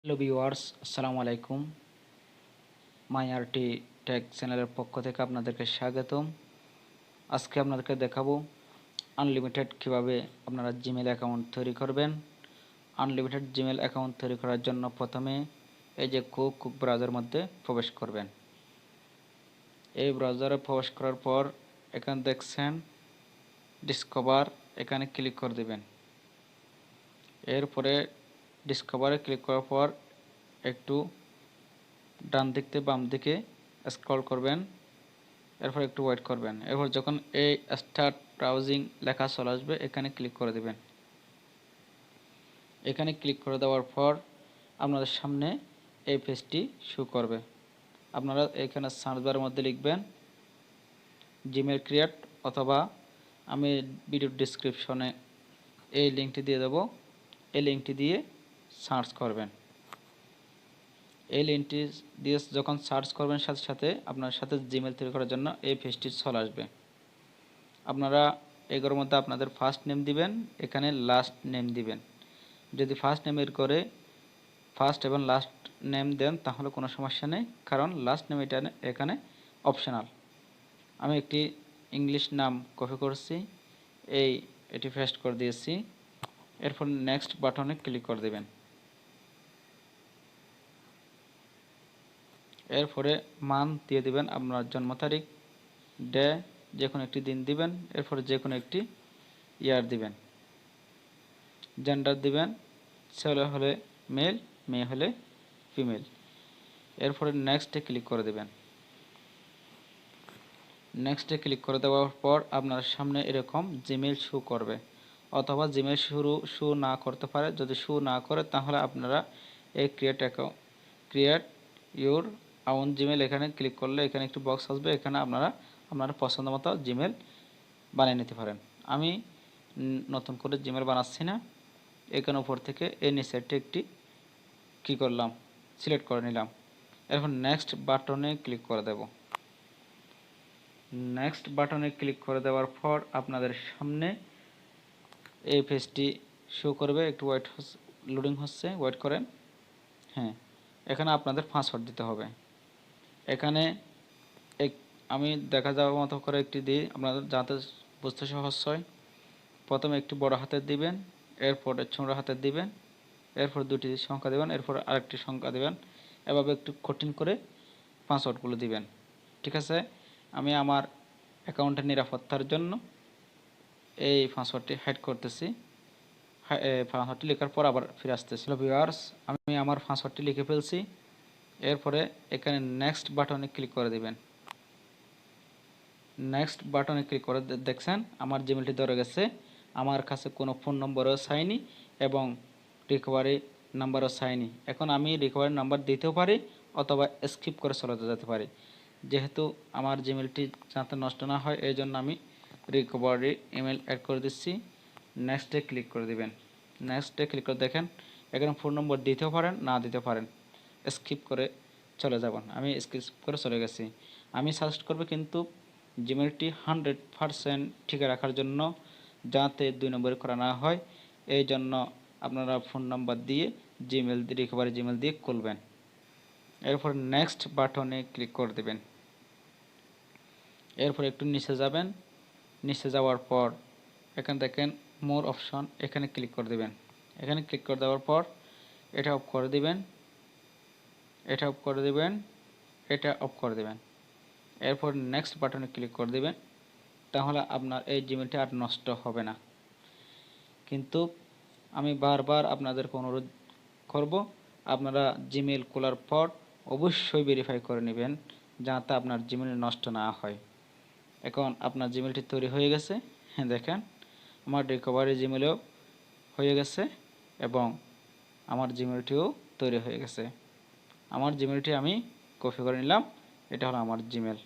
Hello viewers, আসসালামু আলাইকুম। মাই RT take চ্যানেলের পক্ষ থেকে আপনাদেরকে স্বাগতম। আজকে আপনাদেরকে দেখাবো আনলিমিটেড কিভাবে আপনারা জিমেল অ্যাকাউন্ট তৈরি করবেন। আনলিমিটেড জিমেল অ্যাকাউন্ট তৈরি করার জন্য প্রথমে এই যে কুক ব্রাউজার মধ্যে প্রবেশ করবেন। এই ব্রাউজারে প্রবেশ করার পর এখানে দেখছেন ডিসকভার, এখানে ক্লিক করে দেবেন। এরপরে ডিসকভারে ক্লিক করার পর একটু ডান দিক থেকে বাম দিকে স্ক্রল করবেন, এরপর একটু ওয়েট করবেন। এরপর যখন এই স্টার্ট ব্রাউজিং লেখা চলে আসবে এখানে ক্লিক করে দেবেন। এখানে ক্লিক করে দেওয়ার পর আপনাদের সামনে এই পেজটি শো করবে। আপনারা এখানে সার্চ বারের মধ্যে লিখবেন জিমেল ক্রিয়েট, অথবা আমি ভিডিও ডেসক্রিপশনে এই লিঙ্কটি দিয়ে দেবো, এই লিঙ্কটি দিয়ে সার্চ করবেন। এই লিঙ্কটি দিয়ে যখন সার্চ করবেন সাথে সাথে আপনার সাথে জিমেল তৈরি করার জন্য এই পেজটি চলে আসবে। আপনারা এগুলোর মধ্যে আপনাদের ফার্স্ট নেম দিবেন, এখানে লাস্ট নেম দিবেন। যদি ফার্স্ট নেমের করে ফার্স্ট এবং লাস্ট নেম দেন তাহলে কোনো সমস্যা নেই, কারণ লাস্ট নেম এটা এখানে অপশনাল। আমি একটি ইংলিশ নাম কপি করছি, এটি পেস্ট করে দিয়েছি। এরপর নেক্সট বাটনে ক্লিক করে দেবেন। এরপরে মান দিয়ে দিবেন আপনার জন্ম তারিখ, ডে যে কোনো একটি দিন দিবেন। এরপরে যে কোনো একটি ইয়ার দিবেন। জেন্ডার দিবেন, ছেলে হলে মেল, মেয়ে হলে ফিমেল। এরপরে নেক্সটে ক্লিক করে দেবেন। নেক্সটে ক্লিক করে দেওয়ার পর আপনার সামনে এরকম জিমেল শো করবে, অথবা জিমেল শো না করতে পারে। যদি শো না করে তাহলে আপনারা এই ক্রিয়েট ইউর আউন জিমেল এখানে ক্লিক করলে এখানে একটি বক্স আসবে, এখানে আপনারা পছন্দ মতো জিমেল বানিয়ে নিতে পারেন। আমি নতুন করে জিমেল বানাচ্ছি না, এখানে উপর থেকে এই নিচেরটি একটি কী করলাম, সিলেক্ট করে নিলাম। এখন নেক্সট বাটনে ক্লিক করে দেব। নেক্সট বাটনে ক্লিক করে দেওয়ার পর আপনাদের সামনে এই পেজটি শো করবে। একটু লোডিং হচ্ছে, ওয়েট করেন। হ্যাঁ, এখানে আপনাদের পাসওয়ার্ড দিতে হবে। এখানে আমি দেখা যাওয়ার মতো করে একটি দিই, আপনাদের যাতে বুঝতে সহজ হয়। প্রথমে একটি বড় হাতের দিবেন, এরপরে ছোট হাতের দিবেন, এরপর দুটি সংখ্যা দিবেন, এরপর আরেকটি সংখ্যা দিবেন। এভাবে একটু কঠিন করে পাসওয়ার্ডগুলো দিবেন। ঠিক আছে, আমি আমার অ্যাকাউন্টের নিরাপত্তার জন্য এই পাসওয়ার্ডটি হাইড করতেছি। পাসওয়ার্ডটি লেখার পর আবার ফিরে আসতেছি। ভিউয়ার্স, আমি আমার পাসওয়ার্ডটি লিখে ফেলছি। এরপরে এখানে নেক্সট বাটনে ক্লিক করে দিবেন। নেক্সট বাটনে ক্লিক করে দেখছেন আমার জিমেলটি ধরে গেছে। আমার কাছে কোনো ফোন নম্বরও চাইনি এবং রিকভারি নাম্বারও চাইনি। এখন আমি রিকভারি নাম্বার দিতেও পারি অথবা স্কিপ করে চলে যেতে পারি। যেহেতু আমার জিমেলটি যাতে নষ্ট না হয় এই জন্য আমি রিকভারি ইমেল অ্যাড করে দিচ্ছি। নেক্সটে ক্লিক করে দিবেন। নেক্সটে ক্লিক করে দেখেন এখানে ফোন নম্বর দিতেও পারেন, না দিতে পারেন, স্কিপ করে চলে যাবেন। আমি স্কিপ করে চলে গেছি। আমি সাজেস্ট করব কিন্তু জিমেলটি 100% ঠিক রাখার জন্য, যাতে 2 নম্বরে করা না হয়, এই জন্য আপনারা ফোন নাম্বার দিয়ে জিমেল রিকভারি জিমেল দিয়ে খুলবেন। এরপর নেক্সট বাটনে ক্লিক করে দেবেন। এরপর একটু নিচে যাবেন। নিচে যাওয়ার পর এখানে দেখেন মোর অপশন, এখানে ক্লিক করে দেবেন। এখানে ক্লিক করে দেওয়ার পর এটা অফ করে দিবেন, এটা অফ করে দিবেন, এটা অফ করে দেবেন। এরপর নেক্সট বাটনে ক্লিক করে দেবেন। তাহলে আপনার এই জিমেলটি আর নষ্ট হবে না। কিন্তু আমি বারবার আপনাদেরকে অনুরোধ করব, আপনারা জিমেল খোলার পর অবশ্যই ভেরিফাই করে নেবেন যাতে আপনার জিমেল নষ্ট না হয়। এখন আপনার জিমেলটি তৈরি হয়ে গেছে। হ্যাঁ, দেখেন আমার রিকভারি জিমেলও হয়ে গেছে এবং আমার জিমেলটিও তৈরি হয়ে গেছে। আমার জিমেলটি আমি কপি করে নিলাম, এটা হলো আমার জিমেল।